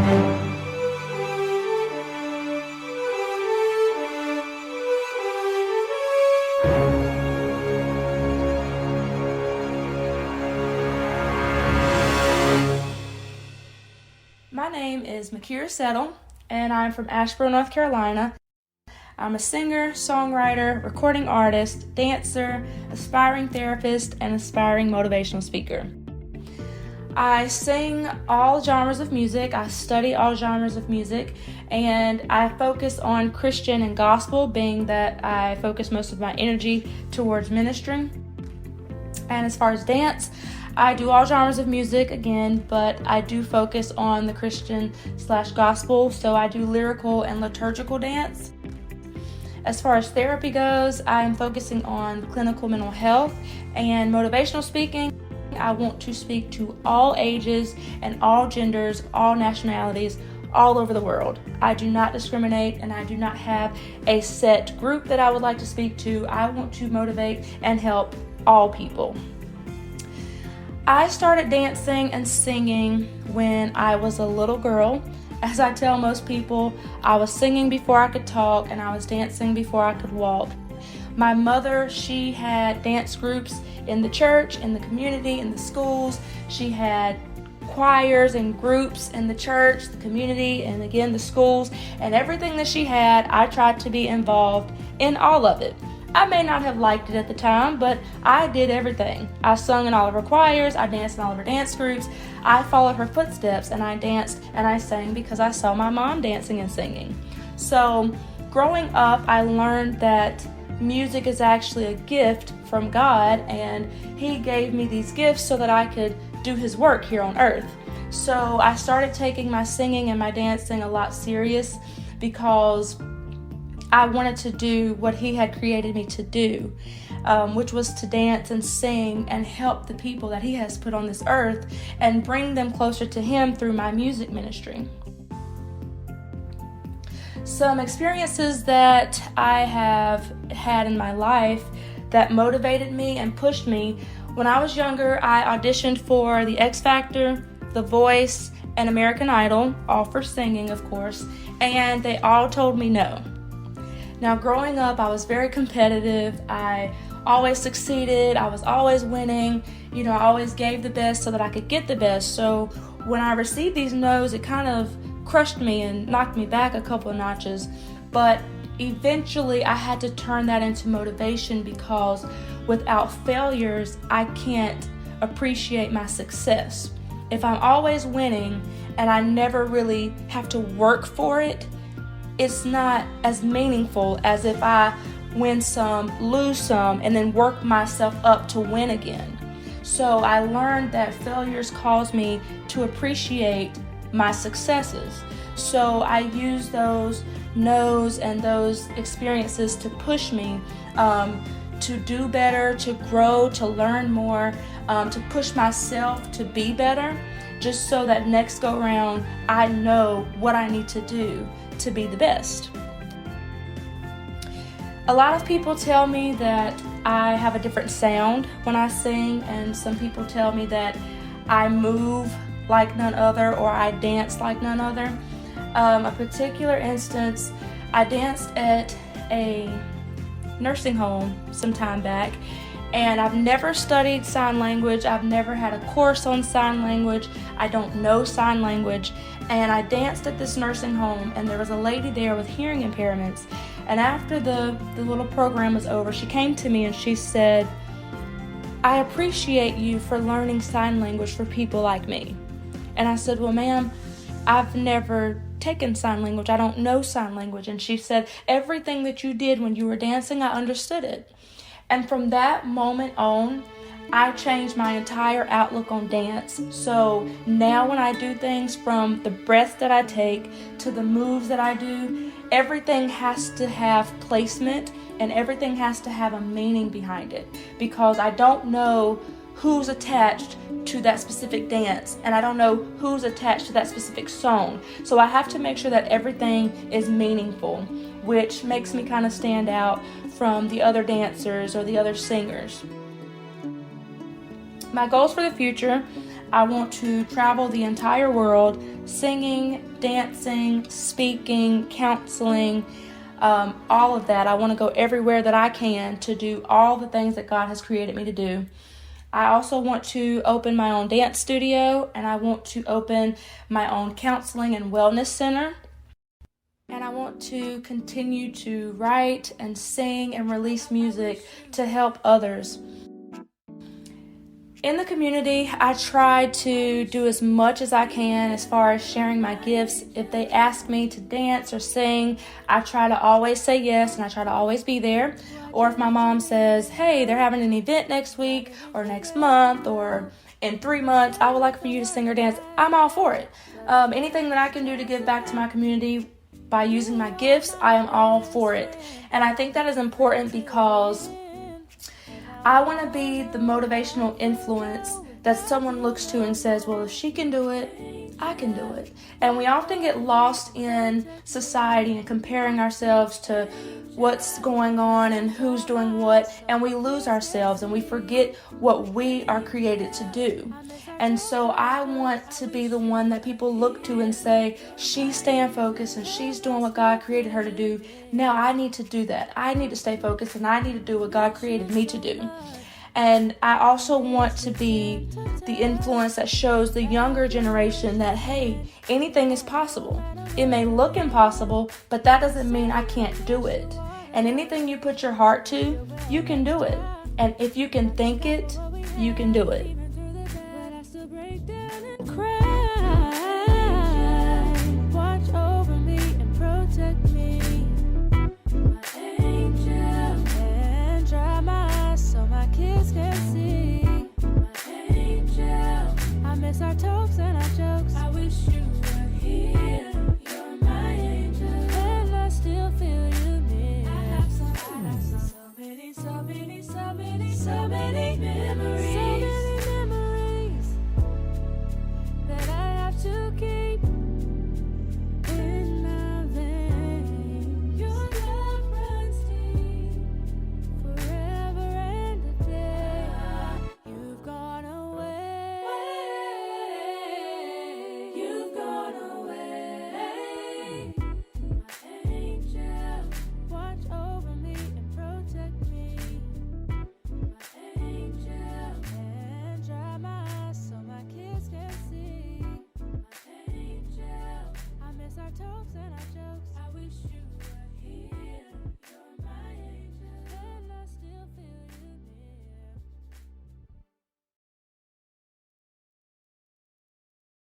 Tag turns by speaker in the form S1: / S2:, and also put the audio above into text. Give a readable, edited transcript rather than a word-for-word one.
S1: My name is Makira Settle, and I'm from Asheboro, North Carolina. I'm a singer, songwriter, recording artist, dancer, aspiring therapist, and aspiring motivational speaker. I sing all genres of music, I study all genres of music, and I focus on Christian and gospel, being that I focus most of my energy towards ministry. And as far as dance, I do all genres of music again, but I do focus on the Christian/gospel, so I do lyrical and liturgical dance. As far as therapy goes, I'm focusing on clinical mental health and motivational speaking. I want to speak to all ages and all genders, all nationalities, all over the world. I do not discriminate, and I do not have a set group that I would like to speak to. I want to motivate and help all people. I started dancing and singing when I was a little girl. As I tell most people, I was singing before I could talk, and I was dancing before I could walk. My mother, she had dance groups in the church, in the community, in the schools. She had choirs and groups in the church, the community, and again the schools. And everything that she had, I tried to be involved in all of it. I may not have liked it at the time, but I did everything. I sung in all of her choirs, I danced in all of her dance groups, I followed her footsteps, and I danced and I sang because I saw my mom dancing and singing. So growing up, I learned that music is actually a gift from God, and He gave me these gifts so that I could do His work here on earth. So I started taking my singing and my dancing a lot serious because I wanted to do what He had created me to do, which was to dance and sing and help the people that He has put on this earth and bring them closer to Him through my music ministry. Some experiences that I have had in my life that motivated me and pushed me. When I was younger, I auditioned for the X Factor, The Voice, and American Idol, all for singing, of course, and they all told me no. Now, growing up, I was very competitive. I always succeeded. I was always winning. I always gave the best so that I could get the best. So when I received these no's, it kind of crushed me and knocked me back a couple of notches. But eventually, I had to turn that into motivation, because without failures, I can't appreciate my success. If I'm always winning and I never really have to work for it, it's not as meaningful as if I win some, lose some, and then work myself up to win again. So I learned that failures cause me to appreciate my successes. So I use those no's and those experiences to push me to do better, to grow, to learn more, to push myself to be better, just so that next go round I know what I need to do to be the best. A lot of people tell me that I have a different sound when I sing, and some people tell me that I move like none other, or I dance like none other. A particular instance, I danced at a nursing home some time back, and I've never studied sign language. I've never had a course on sign language. I don't know sign language. And I danced at this nursing home, and there was a lady there with hearing impairments. And after the little program was over, she came to me and she said, "I appreciate you for learning sign language for people like me." And I said, "Well, ma'am, I've never taken sign language. I don't know sign language." And she said, "Everything that you did when you were dancing, I understood it." And from that moment on, I changed my entire outlook on dance. So now when I do things, from the breath that I take to the moves that I do, everything has to have placement and everything has to have a meaning behind it, because I don't know who's attached to that specific dance, and I don't know who's attached to that specific song. So I have to make sure that everything is meaningful, which makes me kind of stand out from the other dancers or the other singers. My goals for the future, I want to travel the entire world singing, dancing, speaking, counseling, all of that. I want to go everywhere that I can to do all the things that God has created me to do. I also want to open my own dance studio, and I want to open my own counseling and wellness center. And I want to continue to write and sing and release music to help others. In the community, I try to do as much as I can as far as sharing my gifts. If they ask me to dance or sing, I try to always say yes, and I try to always be there. Or if my mom says, hey, they're having an event next week or next month or in 3 months, I would like for you to sing or dance, I'm all for it. Anything that I can do to give back to my community by using my gifts, I am all for it. And I think that is important because I want to be the motivational influence that someone looks to and says, well, if she can do it, I can do it. And we often get lost in society and comparing ourselves to what's going on and who's doing what, and we lose ourselves and we forget what we are created to do. And so I want to be the one that people look to and say, she's staying focused and she's doing what God created her to do. Now I need to do that. I need to stay focused and I need to do what God created me to do. And I also want to be the influence that shows the younger generation that, hey, anything is possible. It may look impossible, but that doesn't mean I can't do it. And anything you put your heart to, you can do it. And if you can think it, you can do it.